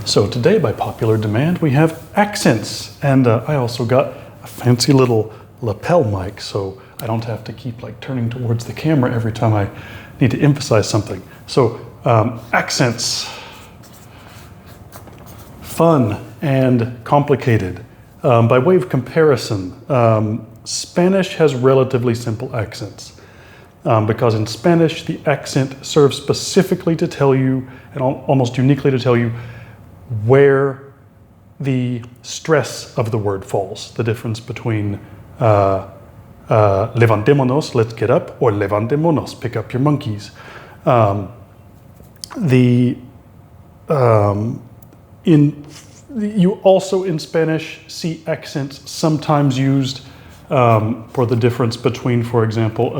So today, by popular demand, we have accents, and I also got a fancy little lapel mic, so I don't have to keep like turning towards the camera every time I need to emphasize something. So accents, fun and complicated. By way of comparison, Spanish has relatively simple accents. Because in Spanish, the accent serves specifically to tell you, and almost uniquely to tell you, where the stress of the word falls. The difference between levantémonos, let's get up, or levantémonos, pick up your monkeys. You also in Spanish see accents sometimes used for the difference between, for example,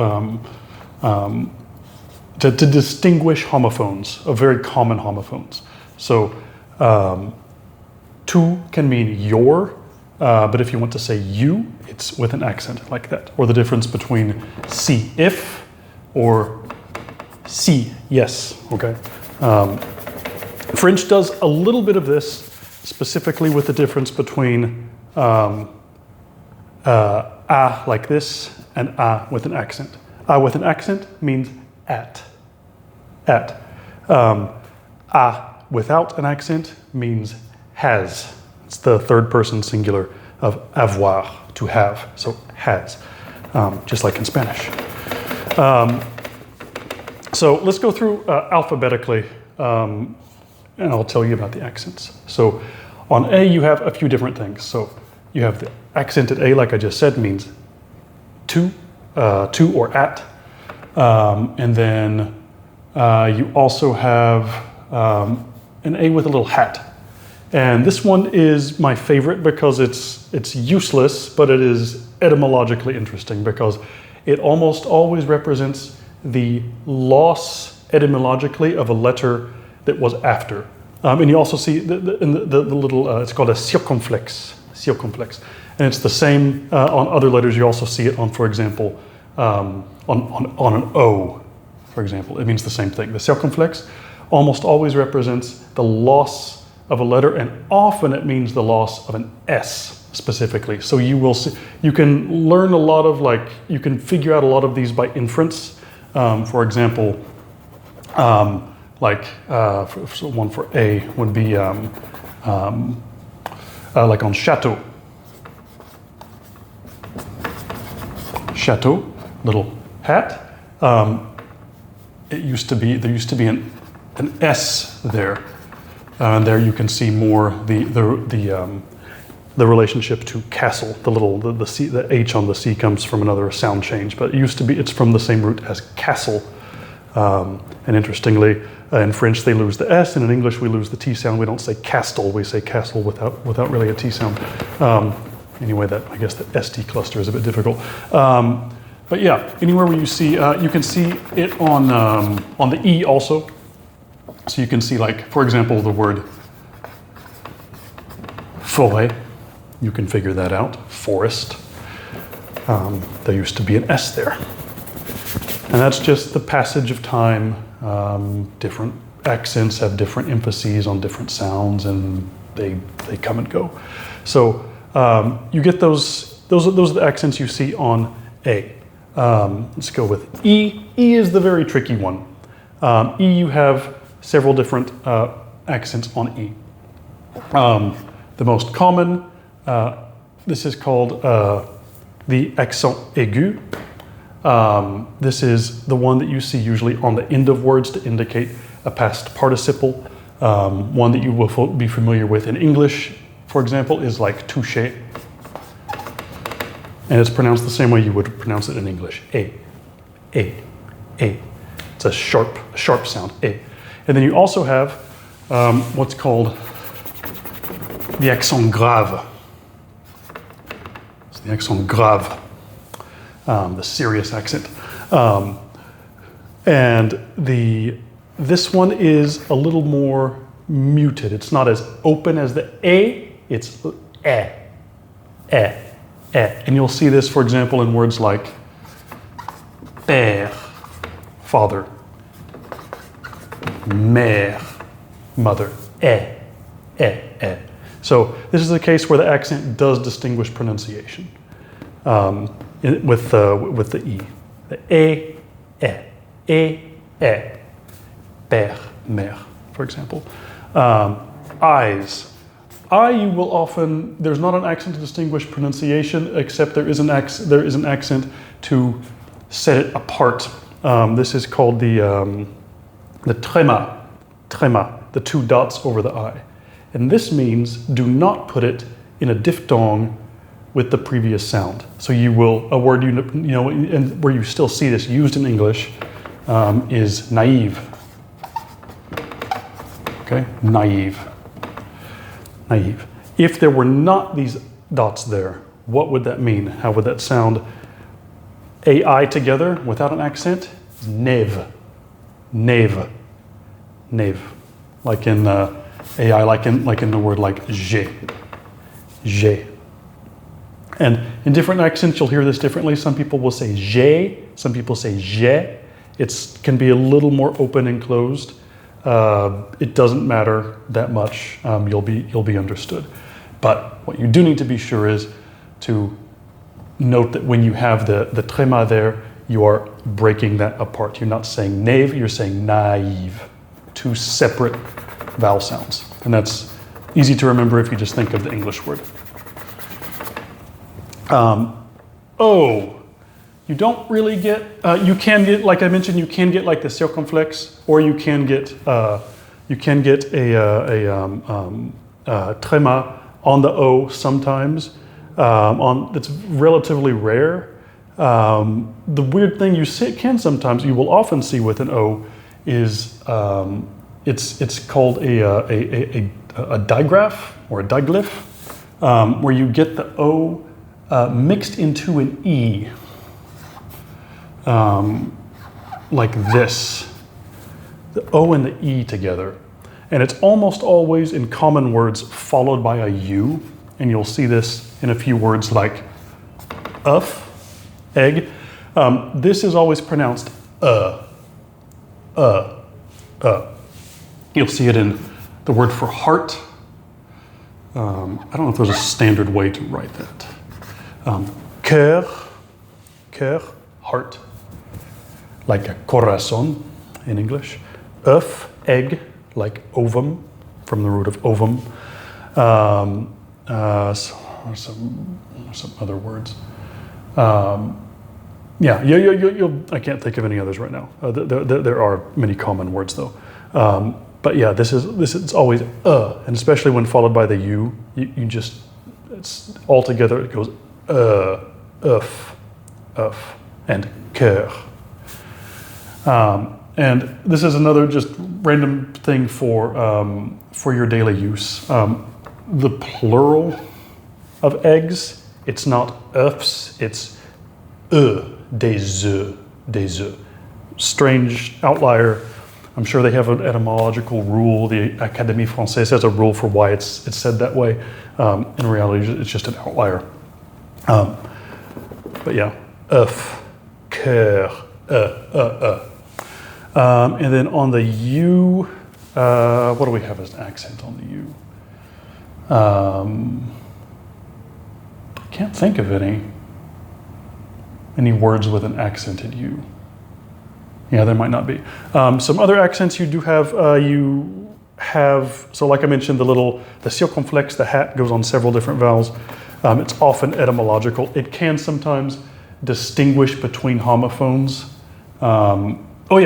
to distinguish homophones, of very common homophones. So tu can mean your, but if you want to say you, it's with an accent like that. Or the difference between si, if, or si, yes, okay? French does a little bit of this, specifically with the difference between a like this and a with an accent. A with an accent means at. A without an accent means has. It's the third person singular of avoir, to have, so has, just like in Spanish. So let's go through alphabetically, and I'll tell you about the accents. So on A, you have a few different things. So you have the accented A, like I just said, means to or at. And then you also have an A with a little hat. And this one is my favorite because it's useless, but it is etymologically interesting because it almost always represents the loss etymologically of a letter that was after. And you also see the little, it's called a circumflex. And it's the same on other letters. You also see it on, for example, on an O, for example. It means the same thing. The circumflex almost always represents the loss of a letter, and often it means the loss of an S specifically. So you will see, you can learn a lot of you can figure out a lot of these by inference. For example, one for A would be like on chateau. Chateau, little hat. There used to be an S there, and there you can see more the relationship to castle. The C, the H on the C comes from another sound change, but it's from the same root as castle. And interestingly, in French they lose the S, and in English we lose the T sound. We don't say castle, we say castle without really a T sound. Anyway, I guess the ST cluster is a bit difficult. But yeah, anywhere where you see, you can see it on the E also. So you can see, like, for example, the word forêt. You can figure that out, forest. There used to be an S there. And that's just the passage of time. Different accents have different emphases on different sounds, and they come and go. So you get those are the accents you see on A. Let's go with E. E is the very tricky one. E, you have several different accents on E. The most common, this is called the accent aigu. This is the one that you see usually on the end of words to indicate a past participle. One that you will be familiar with in English, for example, is like touché. And it's pronounced the same way you would pronounce it in English. A. It's a sharp sound, A. And then you also have what's called the accent grave. It's the accent grave, the serious accent. And this one is a little more muted. It's not as open as the A, it's eh. And you'll see this, for example, in words like père, father, mère, mother, eh. So this is a case where the accent does distinguish pronunciation with the E. The eh, père, mère, for example. Eyes. You will often, there's not an accent to distinguish pronunciation, except there is an accent to set it apart. This is called the tréma, the two dots over the I. And this means do not put it in a diphthong with the previous sound. So you will, a word and where you still see this used in English is naive. Okay, naive. If there were not these dots there, what would that mean? How would that sound? AI together without an accent? Neve. Like in AI, like in the word like j'ai. And in different accents, you'll hear this differently. Some people will say j'ai, some people say j'ai. It can be a little more open and closed. It doesn't matter that much. You'll be understood. But what you do need to be sure is to note that when you have the tréma there, you are breaking that apart. You're not saying nave, you're saying naive. Two separate vowel sounds. And that's easy to remember if you just think of the English word. You don't really get, you can get, like I mentioned, you can get like the circumflex, or you can get a tréma on the O sometimes. It's relatively rare. The weird thing you will often see with an O is it's called a digraph or a diglyph, where you get the O mixed into an E. Like this, the O and the E together. And it's almost always in common words followed by a U. And you'll see this in a few words like egg. This is always pronounced You'll see it in the word for heart. I don't know if there's a standard way to write that. Cœur, heart. Like a corazón in English. Egg, like ovum, from the root of ovum. Some other words. I can't think of any others right now. There are many common words though. But yeah, this is always and especially when followed by the U, it's all together. It goes and cœur. And this is another just random thing for your daily use. The plural of eggs, it's not œufs, it's des œufs. Strange outlier. I'm sure they have an etymological rule. The Académie Française has a rule for why it's said that way. In reality, it's just an outlier. But yeah, œuf, cœur, and then on the U, what do we have as an accent on the U? Can't think of any words with an accented U. Yeah, there might not be. Some other accents you do have, so like I mentioned, the circumflex, the hat, goes on several different vowels. It's often etymological. It can sometimes distinguish between homophones. So you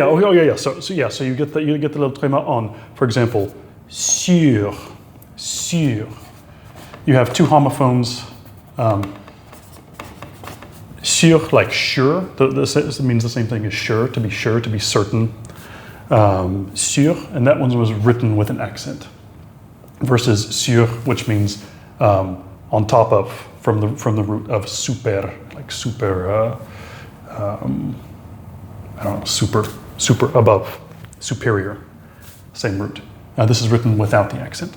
get the little tréma on. For example, sur. You have two homophones. Sûr, like sure, this means the same thing as sure, to be certain. Sûr, and that one was written with an accent. Versus sur, which means on top of, from the root of super, like super, super above, superior, same root. This is written without the accent.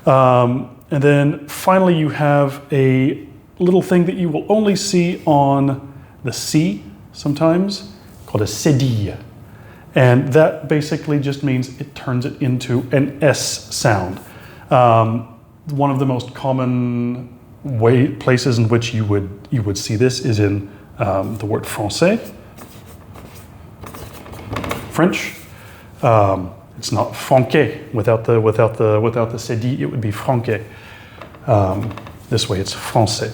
And then finally you have a little thing that you will only see on the C sometimes, called a cédille. And that basically just means it turns it into an S sound. One of the most common places in which you would see this is in the word français, French. It's not franquet without the cd. It would be franquet. This way, it's français.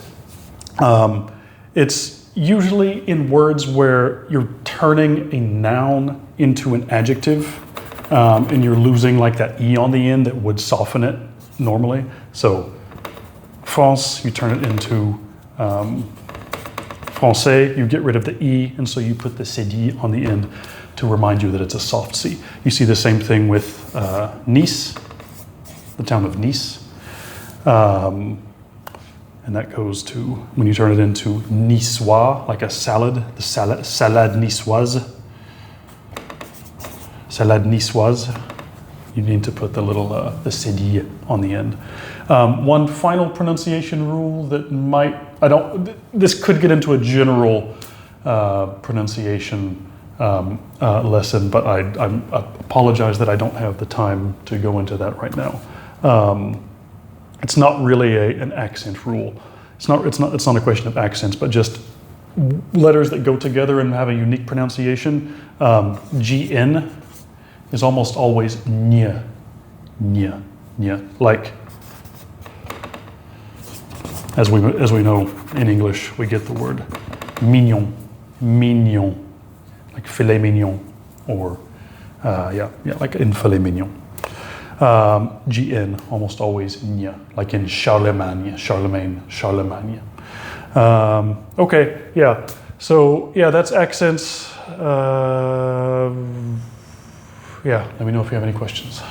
It's usually in words where you're turning a noun into an adjective, and you're losing like that e on the end that would soften it normally. So, France, you turn it into français. You get rid of the e, and so you put the cd on the end to remind you that it's a soft C. You see the same thing with Nice, the town of Nice. And that goes to, when you turn it into niçois, like a salad, the salade niçoise. Salade niçoise. You need to put the little, the cd on the end. One final pronunciation rule that this could get into a general pronunciation lesson, but I apologize that I don't have the time to go into that right now. It's not really an accent rule. It's not a question of accents, but just letters that go together and have a unique pronunciation. GN is almost always nya, nya, nya. Like, as we know in English, we get the word mignon, mignon. Like filet mignon, or like in filet mignon. GN, almost always nya, like in Charlemagne, Charlemagne. Okay, yeah. So yeah, that's accents. Yeah, let me know if you have any questions.